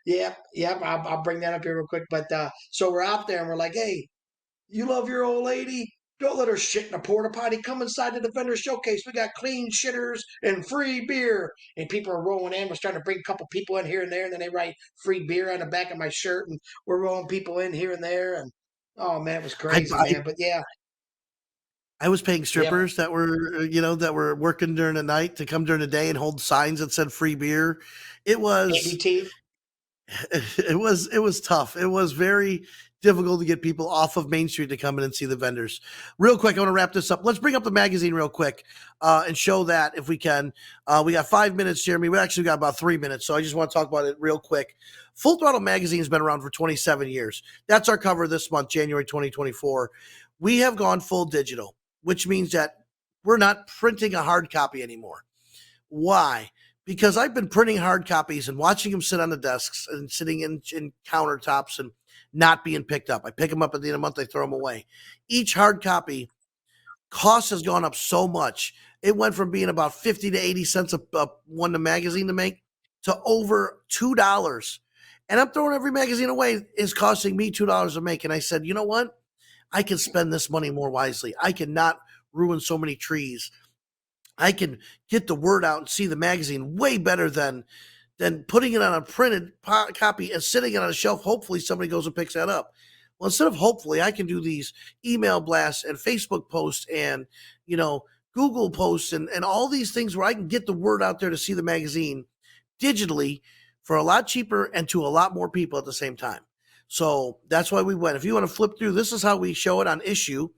Yep. I'll bring that up here real quick. But so we're out there and we're like, hey, you love your old lady? Don't let her shit in a porta potty. Come inside the vendor showcase. We got clean shitters and free beer. And people are rolling in. We're starting to bring a couple people in here and there. And then they write free beer on the back of my shirt. And we're rolling people in here and there. And oh, man, it was I, crazy, I man. But yeah, I was paying yep. strippers that were, that were working during the night to come during the day and hold signs that said free beer. It was ABT. it was tough. It was very difficult to get people off of Main Street to come in and see the vendors. Real quick, I want to wrap this up. Let's bring up the magazine real quick and show that if we can. We got 5 minutes, Jeremy. We actually got about 3 minutes, so I just want to talk about it real quick. Full Throttle Magazine has been around for 27 years. That's our cover this month, January 2024. We have gone full digital, which means that we're not printing a hard copy anymore. Why? Because I've been printing hard copies and watching them sit on the desks and sitting in countertops and not being picked up. I pick them up at the end of the month, I throw them away. Each hard copy cost has gone up so much. It went from being about 50 to 80 cents a one, the magazine to make, to over $2. And I'm throwing every magazine away. It's costing me $2 to make. And I said, you know what? I can spend this money more wisely. I cannot ruin so many trees. I can get the word out and see the magazine way better than putting it on a printed copy and sitting it on a shelf. Hopefully somebody goes and picks that up. Well, instead of hopefully, I can do these email blasts and Facebook posts and, Google posts and all these things where I can get the word out there to see the magazine digitally for a lot cheaper and to a lot more people at the same time. So that's why we went. If you want to flip through, this is how we show it on issue,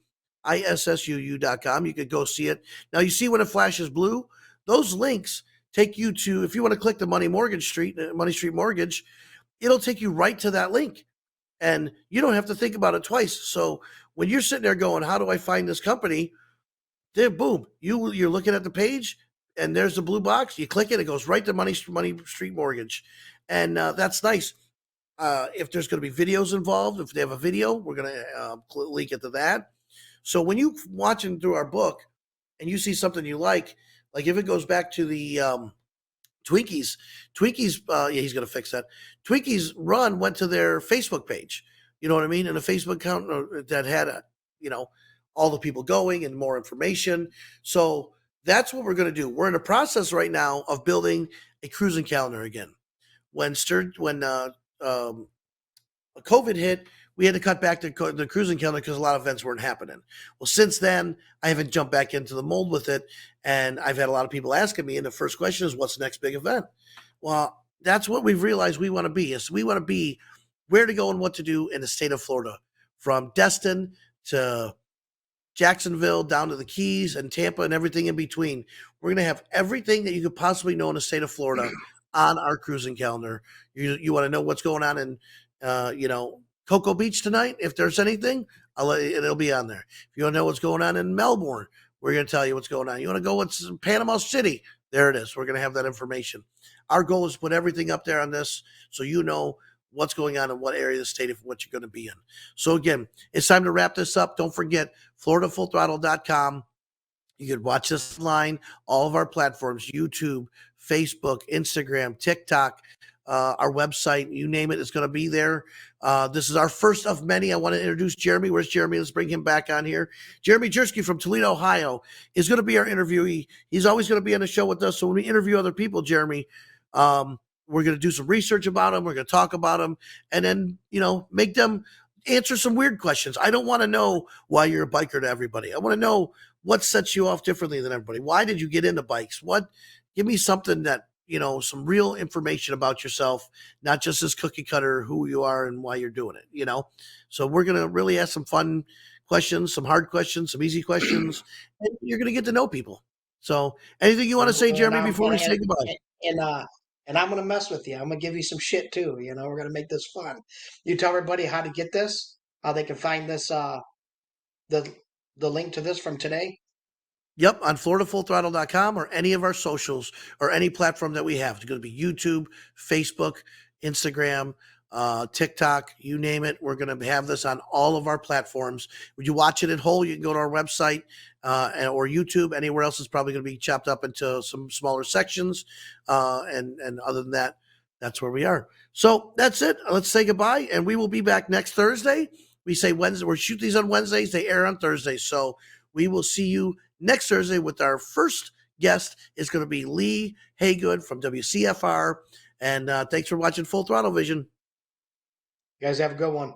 issuu.com. You could go see it. Now, you see when it flashes blue, those links take you to, if you want to click the Money Street Mortgage, it'll take you right to that link. And you don't have to think about it twice. So when you're sitting there going, how do I find this company? There, boom, you're looking at the page and there's the blue box. You click it, it goes right to Money Street Mortgage. And that's nice. If there's going to be videos involved, if they have a video, we're going to link it to that. So when you watching through our book and you see something you like if it goes back to the Twinkies, yeah, he's going to fix that. Twinkies Run went to their Facebook page, you know what I mean? And a Facebook account that had, all the people going and more information. So that's what we're going to do. We're in a process right now of building a cruising calendar again. When COVID hit, we had to cut back the cruising calendar because a lot of events weren't happening. Well, since then, I haven't jumped back into the mold with it. And I've had a lot of people asking me, and the first question is, what's the next big event? Well, that's what we've realized we want to be. Is we want to be where to go and what to do in the state of Florida, from Destin to Jacksonville down to the Keys and Tampa and everything in between. We're going to have everything that you could possibly know in the state of Florida on our cruising calendar. You want to know what's going on in, Cocoa Beach tonight? If there's anything, it'll be on there. If you want to know what's going on in Melbourne, we're going to tell you what's going on. You want to go what's in Panama City? There it is. We're going to have that information. Our goal is to put everything up there on this so you know what's going on in what area of the state of what you're going to be in. So again, it's time to wrap this up. Don't forget, FloridaFullThrottle.com. You can watch this online, all of our platforms, YouTube, Facebook, Instagram, TikTok, our website, you name it, it's going to be there. This is our first of many. I want to introduce Jeremy. Where's Jeremy? Let's bring him back on here. Jeremy Jersky from Toledo, Ohio is going to be our interviewee. He's always going to be on the show with us. So when we interview other people, Jeremy, we're going to do some research about them. We're going to talk about them and then, make them answer some weird questions. I don't want to know why you're a biker to everybody. I want to know what sets you off differently than everybody. Why did you get into bikes? Give me something that, some real information about yourself, not just this cookie cutter, who you are and why you're doing it, So we're going to really ask some fun questions, some hard questions, some easy questions, and you're going to get to know people. So anything you want to say, Jeremy, before we say goodbye? And and I'm gonna mess with you. I'm gonna give you some shit too. We're gonna make this fun. You tell everybody how to get this, how they can find this, the the link to this from today. Yep, on FloridaFullThrottle.com or any of our socials or any platform that we have. It's going to be YouTube, Facebook, Instagram, TikTok, you name it. We're going to have this on all of our platforms. When you watch it in whole, you can go to our website or YouTube. Anywhere else is probably going to be chopped up into some smaller sections. And other than that, that's where we are. So that's it. Let's say goodbye, and we will be back next Thursday. We say Wednesday. We shoot these on Wednesdays. They air on Thursdays. So we will see you next Thursday with our first guest. Is going to be Lee Haygood from WCFR. And thanks for watching Full Throttle Vision. You guys have a good one.